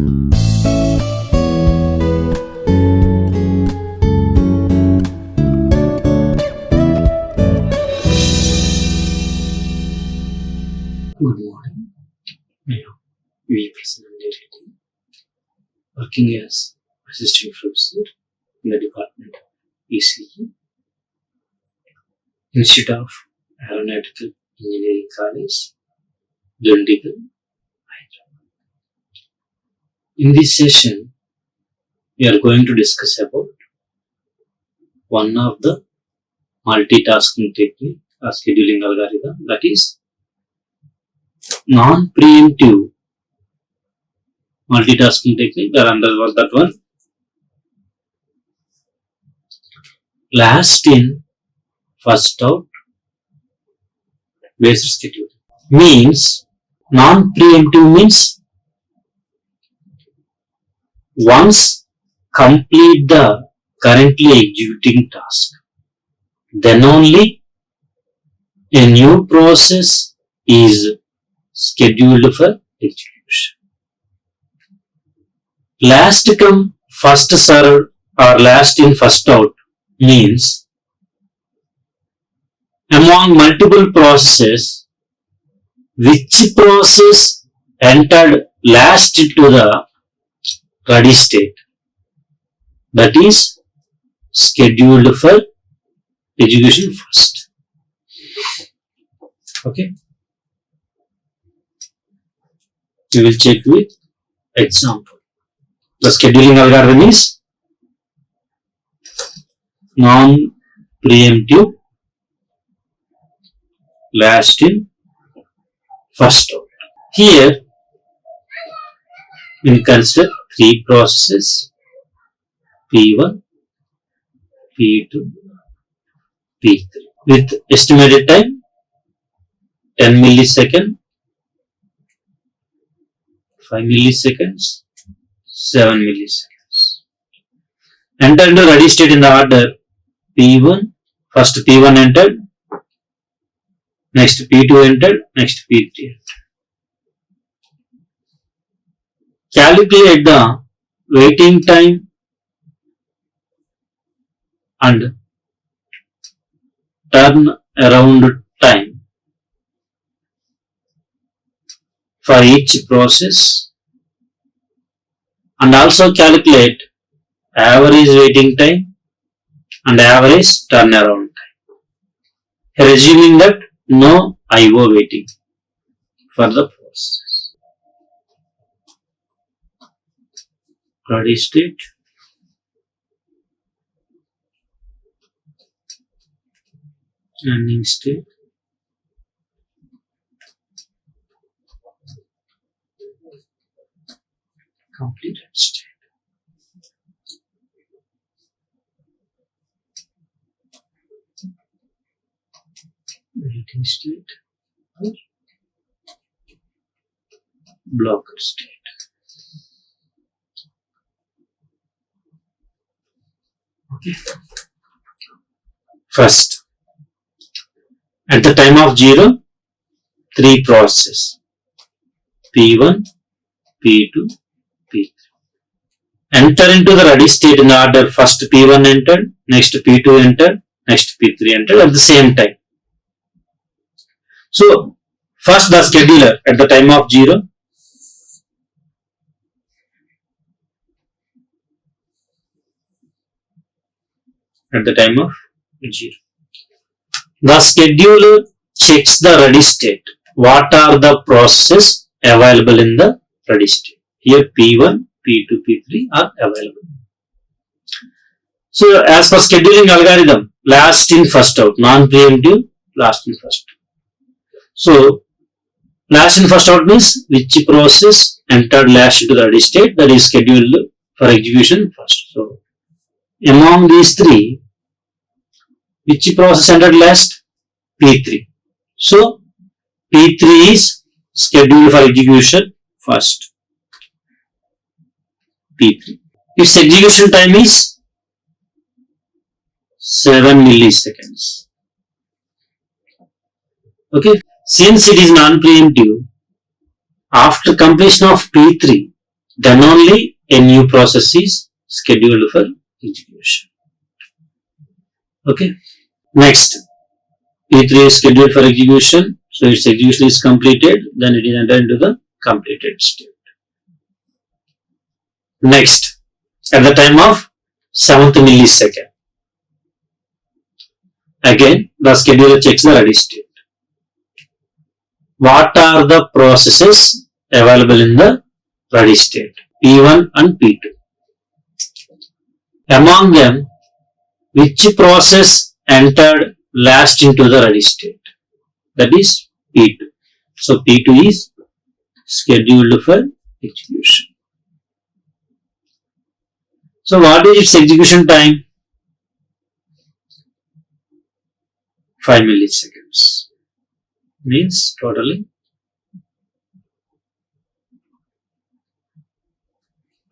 Good morning. I am Prasannanjaneya Reddy, working as Assistant Professor in the Department of ECE, Institute of Aeronautical Engineering College, Dundigal, Hyderabad. In this session, we are going to discuss about one of the multitasking technique or scheduling algorithm, that is non-preemptive multitasking technique. That under that one, last in, first out based schedule. Means non-preemptive means once complete the currently executing task, then only a new process is scheduled for execution. Last come first served or last in first out means among multiple processes, which process entered last into the ready state, that is scheduled for execution first. Okay. We will check with example. The scheduling algorithm is non-preemptive last in first out. Here we consider three processes, P1, P2, P3, with estimated time 10 millisecond, 5 milliseconds, 7 milliseconds. Enter into ready state in the order P1. First P1 entered, next P2 entered, next P3 entered. Calculate the waiting time and turn around time for each process, and also calculate average waiting time and average turnaround time, assuming that no IO waiting for the process. Ready state, ending state, completed state. Waiting state, blocker state. Okay. First, at the time of 0, three processes, P1, P2, P3. Enter into the ready state in the order first P1 entered, next P2 entered, next P3 entered at the same time. So, first the scheduler at the time of 0, at the time of 0. The scheduler checks the ready state. What are the processes available in the ready state? Here P1, P2, P3 are available. So as per scheduling algorithm, last in first out, non-preemptive, last in first out. So last in first out means which process entered last into the ready state, that is scheduled for execution first. So among these three, which process entered last? P3. So P3 is scheduled for execution first. P3. Its execution time is 7 milliseconds. Okay. Since it is non-preemptive, after completion of P3, then only a new process is scheduled for execution. Okay. Next, P3 is scheduled for execution. So its execution is completed, then it is entered into the completed state. Next, at the time of 7th millisecond, again the scheduler checks the ready state. What are the processes available in the ready state? P1 and P2. Among them, which process entered last into the ready state? That is P2. So P2 is scheduled for execution. So what is its execution time? 5 milliseconds. Means totally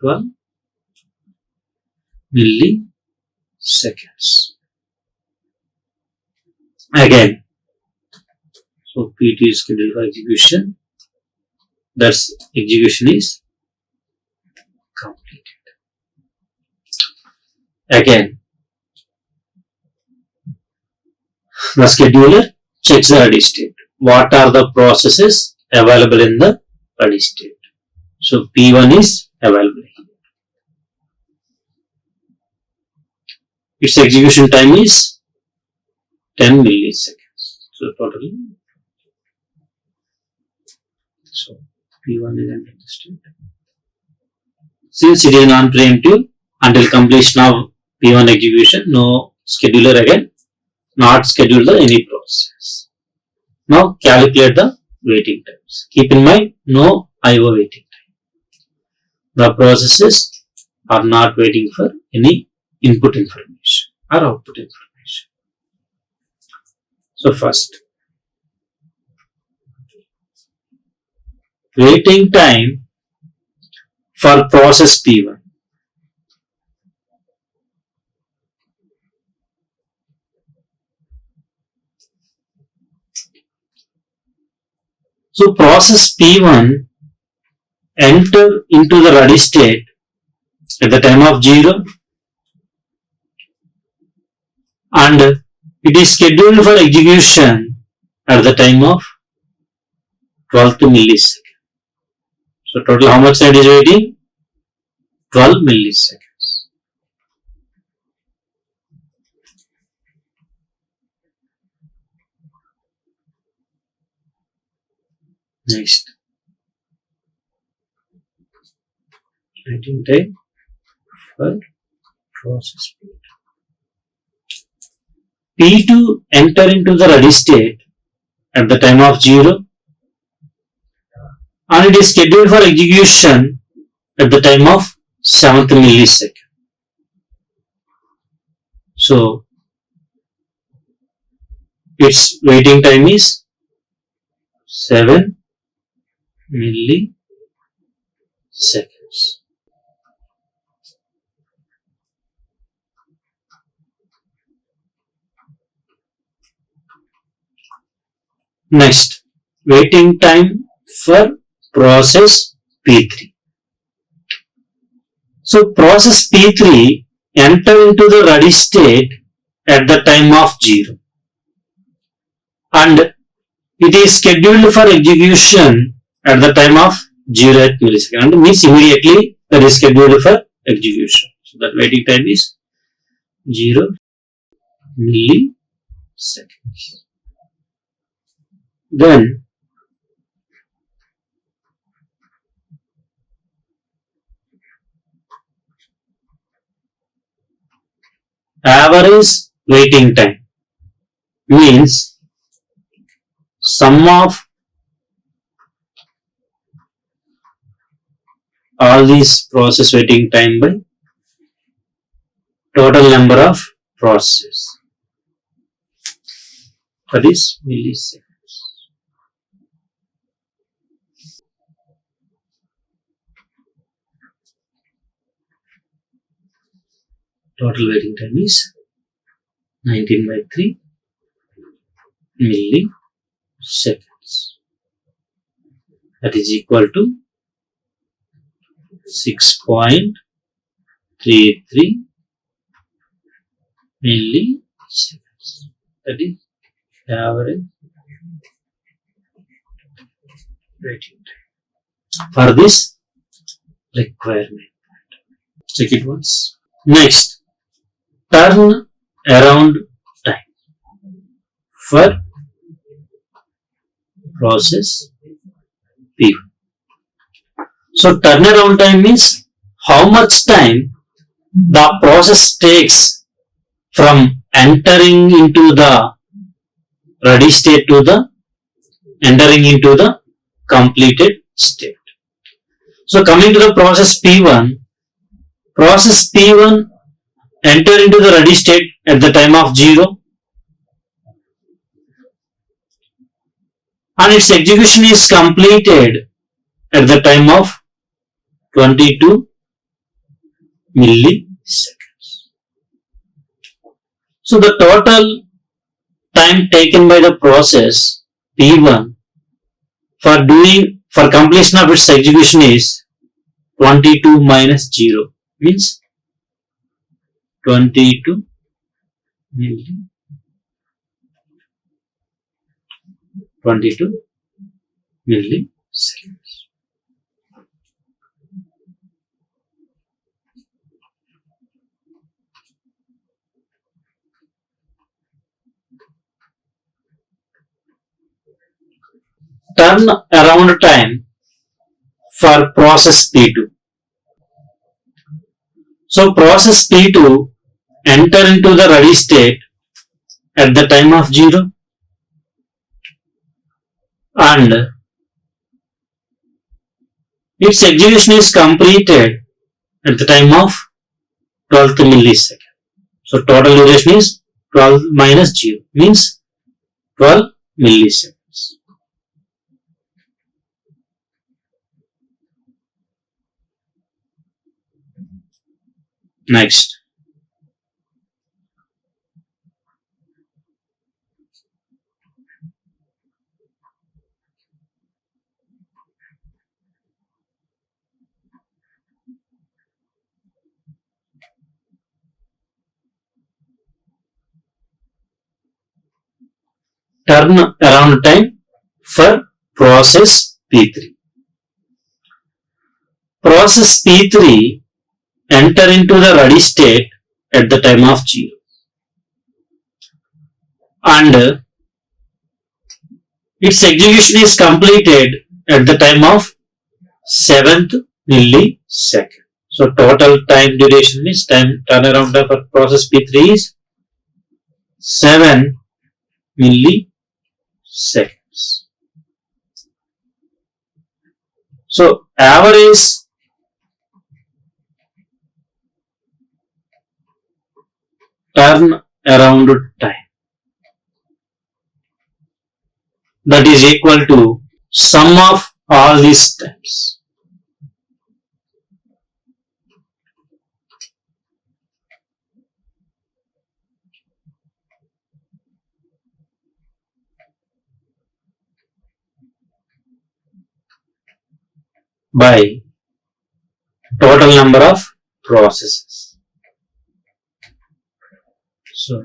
12 milliseconds. Again, so P2 is scheduled for execution. Thus, execution is completed. Again, the scheduler checks the ready state. What are the processes available in the ready state? So P1 is available here. Its execution time is 10 milliseconds. So totally. So P1 is entered the state. Since it is non-preemptive, until completion of P1 execution, no scheduler again not schedule the any process. Now calculate the waiting times. Keep in mind, no IO waiting time. The processes are not waiting for any input information or output information. So first, waiting time for process P1. So process P1 enter into the ready state at the time of 0 and it is scheduled for execution at the time of 12th millisecond. So total how much time is waiting? 12 milliseconds. Next, waiting time for process P2 enter into the ready state at the time of 0 and it is scheduled for execution at the time of 7th millisecond. So its waiting time is 7 milliseconds. Next, waiting time for process P3. So process P3 enter into the ready state at the time of 0 and it is scheduled for execution at the time of 0th millisecond. Means immediately that is scheduled for execution. So that waiting time is 0 milliseconds. Then average waiting time means sum of all these process waiting time by total number of processes, that is milliseconds. Total waiting time is 19/3 milliseconds. That is equal to 6.33 milliseconds. That is average waiting time for this requirement. Check it once. Next, turn around time for process P1. So turnaround time means how much time the process takes from entering into the ready state to the entering into the completed state. So coming to the process P1 enter into the ready state at the time of 0 and its execution is completed at the time of 22 milliseconds. So the total time taken by the process P1 for completion of its execution is 22 minus 0 means 22 milliseconds. Turn around time for process P2. So process P2 enter into the ready state at the time of 0 and its execution is completed at the time of 12th millisecond. So total duration is 12 minus 0 means 12 milliseconds. Next, turn around time for process P3. Process P3 enter into the ready state at the time of 0 and its execution is completed at the time of 7th millisecond. So total time duration is turnaround time for process P3 is 7 milliseconds. So average turn around time, that is equal to sum of all these steps. By total number of processes. So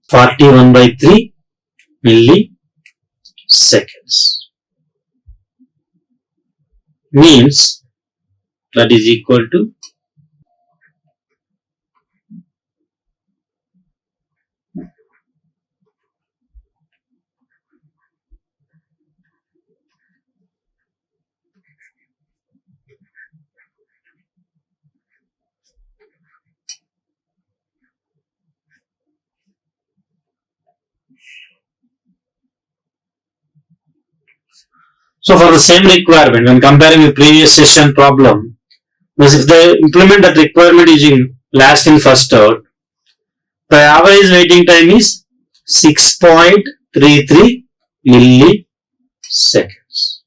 (41 by 3 milliseconds) means that is equal to So for the same requirement, when comparing with previous session problem, if they implement that requirement using last in first out, The average waiting time is 6.33 milliseconds.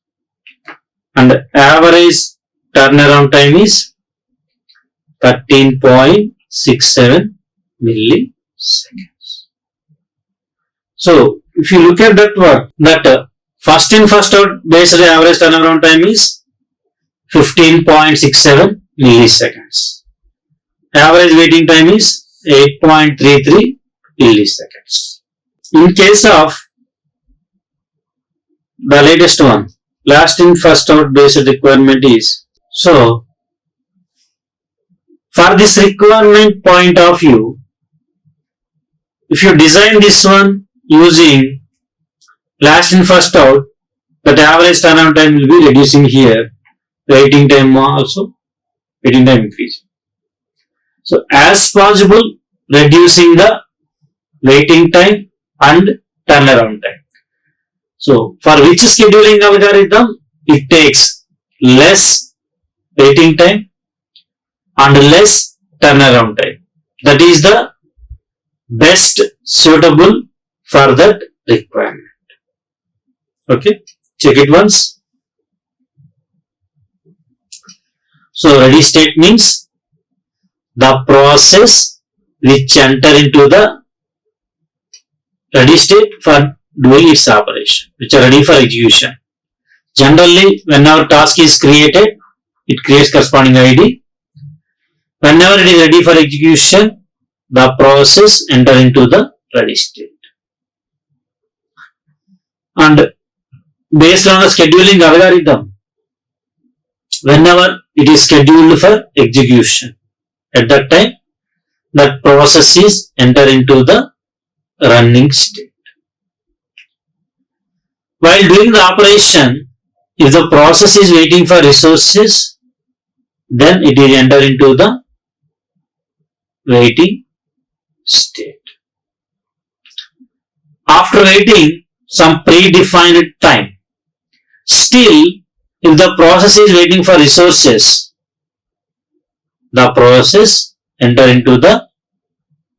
And average turnaround time is 13.67 milliseconds. So, if you look at that work, that first in first out based average turnaround time is 15.67 milliseconds. Average waiting time is 8.33 milliseconds. In case of the latest one, last in first out based requirement is, so for this requirement point of view, if you design this one using last in first out, that average turnaround time will be reducing here, waiting time also, waiting time increasing. So as possible, reducing the waiting time and turnaround time. So for which scheduling algorithm, it takes less waiting time and less turnaround time. That is the best suitable for that requirement. Okay, check it once. So ready state means the process which enter into the ready state for doing its operation, which are ready for execution. Generally, whenever task is created, it creates corresponding ID. Whenever it is ready for execution, the process enter into the ready state. And based on the scheduling algorithm, whenever it is scheduled for execution, at that time, that process is enter into the running state. While doing the operation, if the process is waiting for resources, then it is enter into the waiting state. After waiting some predefined time, still if the process is waiting for resources, the process enter into the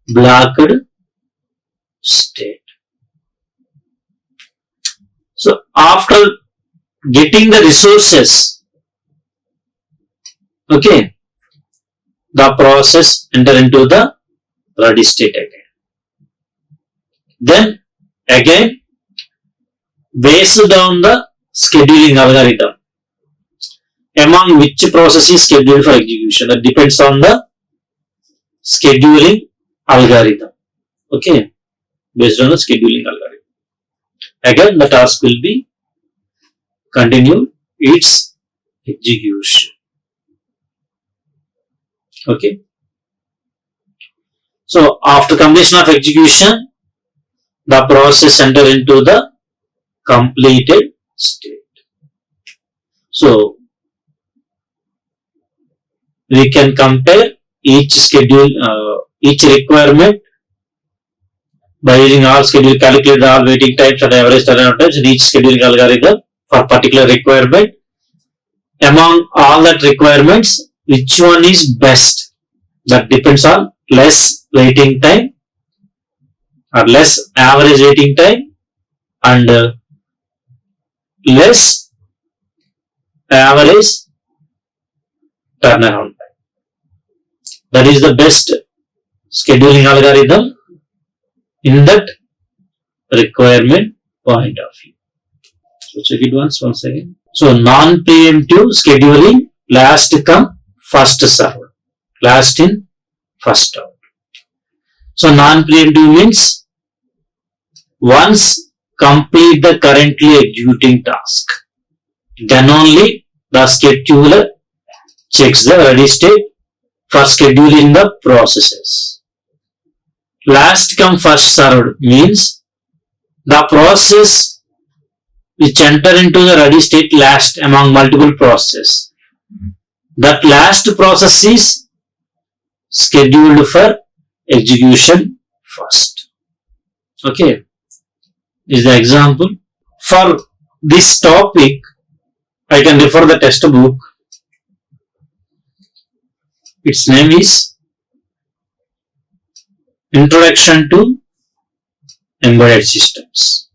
blocked state. So after getting the resources, okay, the process enter into the ready state again. Then again, based on the scheduling algorithm, among which process is scheduled for execution, that depends on the scheduling algorithm. Okay, based on the scheduling algorithm. Again, the task will be continued its execution. Okay. So after completion of execution, the process enter into the completed state. So we can compare each schedule, each requirement by using all schedule, calculate all waiting times and average turnaround times in each scheduling algorithm for particular requirement. Among all that requirements, which one is best? That depends on less waiting time or less average waiting time and less average turnaround time. That is the best scheduling algorithm in that requirement point of view. So check it once again. So non-preemptive scheduling, last come, first served. Last in, first out. So non-preemptive means once complete the currently executing task, then only the scheduler checks the ready state for scheduling the processes. Last come first served means the process which enter into the ready state last among multiple processes. That last process is scheduled for execution first. Okay, this is the example. For this topic, I can refer the textbook. Its name is Introduction to Embedded Systems.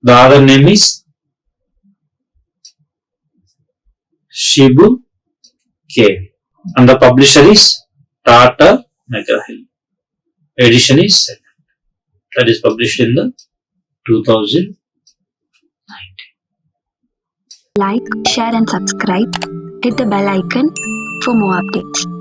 The other name is Shibu K. And the publisher is Tata McGraw-Hill. Edition is second. That is published in the 2019. Like, share and subscribe. Hit the bell icon for more updates.